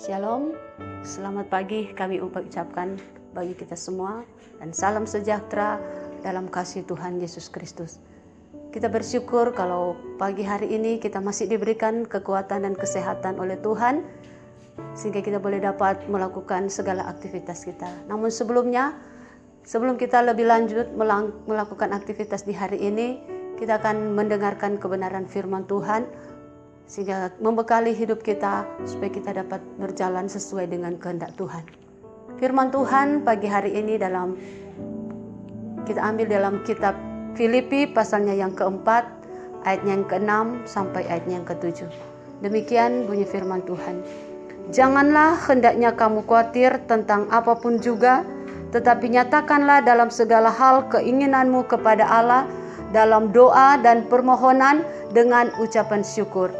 Shalom, selamat pagi kami ucapkan bagi kita semua dan salam sejahtera dalam kasih Tuhan Yesus Kristus. Kita bersyukur kalau pagi hari ini kita masih diberikan kekuatan dan kesehatan oleh Tuhan sehingga kita boleh dapat melakukan segala aktivitas kita. Namun sebelum kita lebih lanjut melakukan aktivitas di hari ini, kita akan mendengarkan kebenaran firman Tuhan sehingga membekali hidup kita supaya kita dapat berjalan sesuai dengan kehendak Tuhan. Firman Tuhan pagi hari ini kita ambil dalam kitab Filipi pasalnya yang keempat, ayatnya yang ke-6 sampai ayatnya yang ke-7. Demikian bunyi firman Tuhan. Janganlah hendaknya kamu khawatir tentang apapun juga, tetapi nyatakanlah dalam segala hal keinginanmu kepada Allah dalam doa dan permohonan dengan ucapan syukur.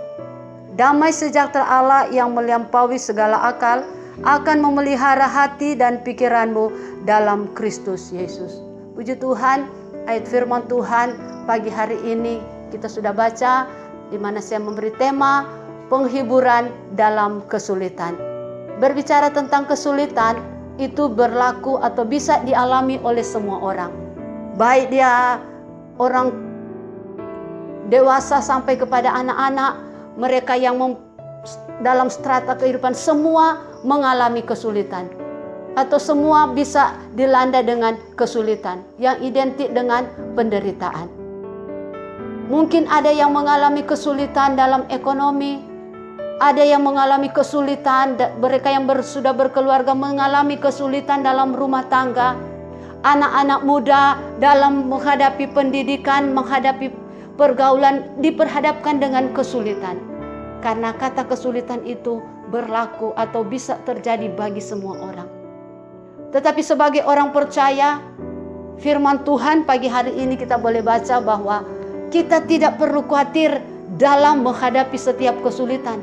Damai sejahtera Allah yang melampaui segala akal akan memelihara hati dan pikiranmu dalam Kristus Yesus. Puji Tuhan, ayat firman Tuhan pagi hari ini kita sudah baca, di mana saya memberi tema penghiburan dalam kesulitan. Berbicara tentang kesulitan, itu berlaku atau bisa dialami oleh semua orang. Baik dia orang dewasa sampai kepada anak-anak, mereka yang dalam strata kehidupan semua mengalami kesulitan. Atau semua bisa dilanda dengan kesulitan yang identik dengan penderitaan. Mungkin ada yang mengalami kesulitan dalam ekonomi, ada yang mengalami kesulitan, mereka yang sudah berkeluarga mengalami kesulitan dalam rumah tangga. Anak-anak muda dalam menghadapi pendidikan, menghadapi pergaulan diperhadapkan dengan kesulitan. Karena kata kesulitan itu berlaku atau bisa terjadi bagi semua orang. Tetapi sebagai orang percaya, firman Tuhan pagi hari ini kita boleh baca bahwa kita tidak perlu khawatir dalam menghadapi setiap kesulitan.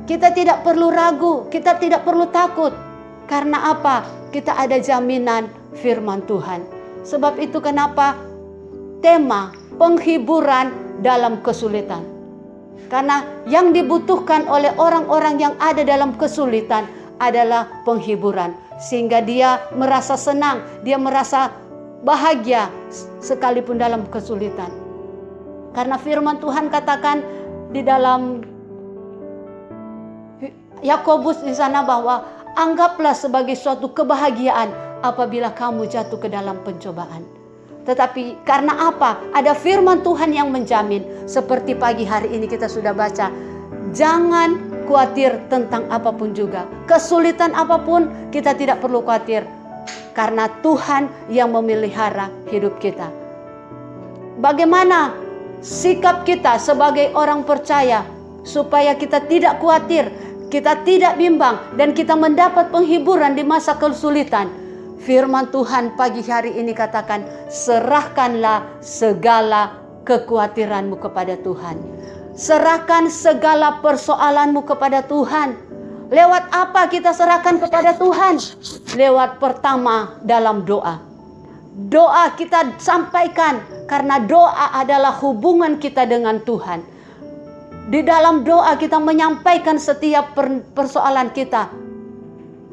Kita tidak perlu ragu, kita tidak perlu takut. Karena apa? Kita ada jaminan firman Tuhan. Sebab itu kenapa tema penghiburan dalam kesulitan. Karena yang dibutuhkan oleh orang-orang yang ada dalam kesulitan adalah penghiburan. Sehingga dia merasa senang, dia merasa bahagia sekalipun dalam kesulitan. Karena firman Tuhan katakan di dalam Yakobus di sana bahwa anggaplah sebagai suatu kebahagiaan apabila kamu jatuh ke dalam pencobaan. Tetapi karena apa? Ada firman Tuhan yang menjamin. Seperti pagi hari ini kita sudah baca. Jangan khawatir tentang apapun juga. Kesulitan apapun kita tidak perlu khawatir. Karena Tuhan yang memelihara hidup kita. Bagaimana sikap kita sebagai orang percaya supaya kita tidak khawatir, kita tidak bimbang, dan kita mendapat penghiburan di masa kesulitan? Firman Tuhan pagi hari ini katakan, serahkanlah segala kekhawatiranmu kepada Tuhan. Serahkan segala persoalanmu kepada Tuhan. Lewat apa kita serahkan kepada Tuhan? Lewat pertama dalam doa. Doa kita sampaikan karena doa adalah hubungan kita dengan Tuhan. Di dalam doa kita menyampaikan setiap persoalan kita.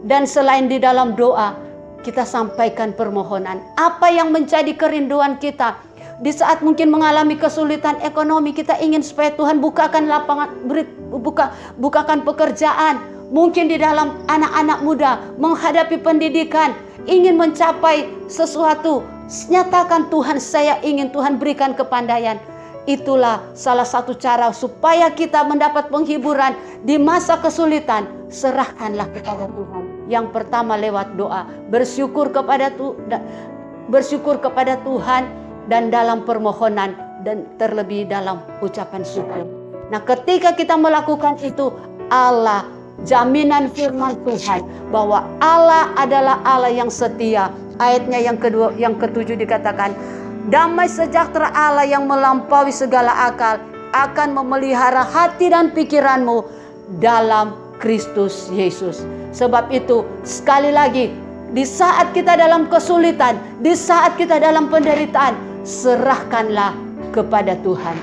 Dan selain di dalam doa, kita sampaikan permohonan. Apa yang menjadi kerinduan kita? Di saat mungkin mengalami kesulitan ekonomi, kita ingin supaya Tuhan bukakan lapangan, bukakan pekerjaan. Mungkin di dalam anak-anak muda menghadapi pendidikan, ingin mencapai sesuatu. Nyatakan Tuhan, saya ingin Tuhan berikan kepandaian. Itulah salah satu cara supaya kita mendapat penghiburan di masa kesulitan. Serahkanlah kepada Tuhan. Yang pertama lewat doa, bersyukur kepada Tuhan dan dalam permohonan dan terlebih dalam ucapan syukur. Nah, ketika kita melakukan itu, Allah, jaminan firman Tuhan bahwa Allah adalah Allah yang setia. Ayatnya yang kedua, yang ke-7 dikatakan, damai sejahtera Allah yang melampaui segala akal akan memelihara hati dan pikiranmu dalam Kristus Yesus. Sebab itu sekali lagi, di saat kita dalam kesulitan, di saat kita dalam penderitaan, serahkanlah kepada Tuhan.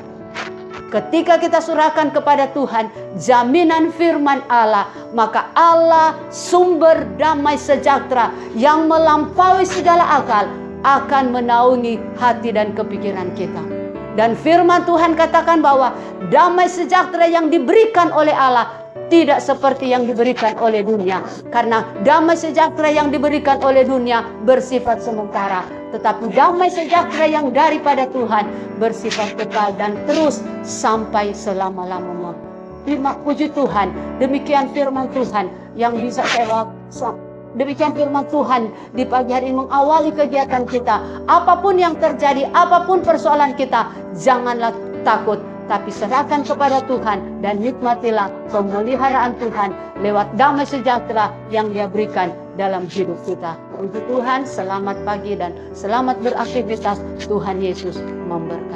Ketika kita serahkan kepada Tuhan jaminan firman Allah, maka Allah sumber damai sejahtera yang melampaui segala akal akan menaungi hati dan kepikiran kita. Dan firman Tuhan katakan bahwa damai sejahtera yang diberikan oleh Allah tidak seperti yang diberikan oleh dunia. Karena damai sejahtera yang diberikan oleh dunia bersifat sementara. Tetapi damai sejahtera yang daripada Tuhan bersifat kekal dan terus sampai selama-lamanya. Terima puji Tuhan. Demikian firman Tuhan yang bisa saya demikian firman Tuhan di pagi hari ini mengawali kegiatan kita. Apapun yang terjadi, apapun persoalan kita, janganlah takut, tapi serahkan kepada Tuhan dan nikmatilah pemeliharaan Tuhan lewat damai sejahtera yang Dia berikan dalam hidup kita. Puji Tuhan, selamat pagi dan selamat beraktivitas. Tuhan Yesus memberkati.